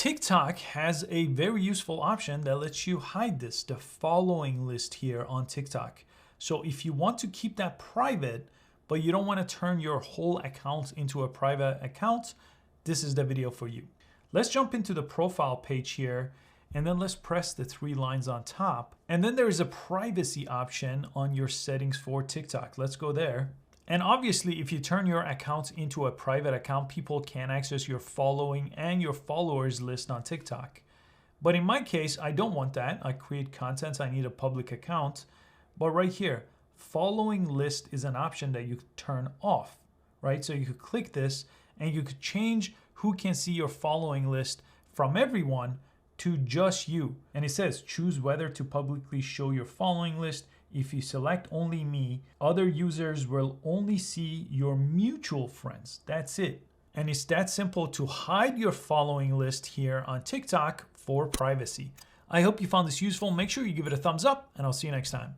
TikTok has a very useful option that lets you hide this, the following list here on TikTok. So if you want to keep that private, but you don't want to turn your whole account into a private account, this is the video for you. Let's jump into the profile page here, and then let's press the 3 lines on top. And then there is a privacy option on your settings for TikTok. Let's go there. And obviously, if you turn your account into a private account, people can access your following and your followers list on TikTok. But in my case, I don't want that. I create content, I need a public account. But right here, following list is an option that you could turn off, right? So you could click this and you could change who can see your following list from everyone to just you. And it says choose whether to publicly show your following list. If you select only me, other users will only see your mutual friends. That's it. And it's that simple to hide your following list here on TikTok for privacy. I hope you found this useful. Make sure you give it a thumbs up, and I'll see you next time.